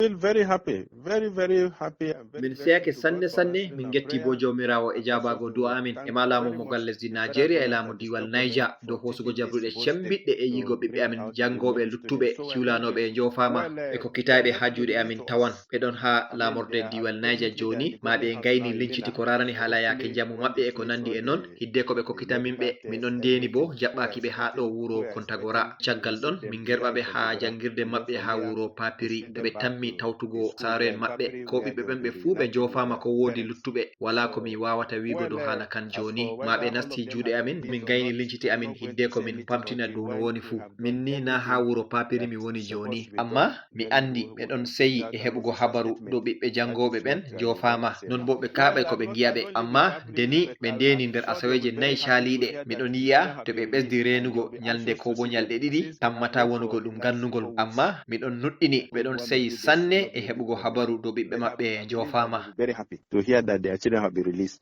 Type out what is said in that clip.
Feel very happy, very happy. Min seyake sanne min getti bo jawmirawo e jabago du'a amin e ma laamu mogal lesdi Nigeria e laamu diwal Niger dow hosugo jabruɗe cembiɗɗe e yigo ɓiɓɓe amin jangoɓe luttuɓe hiwlanoɓe e jofama e kokkitaɓe ha juuɗe amin tawan ɓeɗon ha lamorde diwal Niger joni ma ɓe gayni linciti ko rarani haala yake jamu maɓɓe e ko nandi e non hidde ko ɓe kokkita min ɓe min ɗon ndeni bo jaɓɓaki ɓe ha ɗo wuro Kontagora caggal ɗon min gerɓaɓe ha jangirde maɓɓe ha wuro Papiri to ɓe tammi tawtugo saaro en maɓɓe ko ɓiɓɓe ɓen ɓe fuu ɓe jofama ko wodi luttuɓe wala ko mi wawata wigo dow hala kan joni ma ɓe nasti juuɗe amin min gayni linciti amin hidde ko min pamtina dow no woni fuu min ni na ha wuro Papiri mi woni joni amma mi andi ɓeɗon seyi e heɓugo habaru dow ɓiɓɓe jangoɓe ɓen jofama non bo ɓe kaɓay ko ɓe giyaɓe amma deni ɓe ndeni nder asaweje 4 caliɗe miɗon yi'a to ɓe ɓesdi renugo nyalde ko bo nyalɗe ɗiɗi tammata wonugo ɗum gannugol amma miɗon nuɗɗini ɓeɗon seyi sanne e heɓugo habaru dow ɓiɓɓe maɓɓe jofama. Very happy to hear that their children have been released.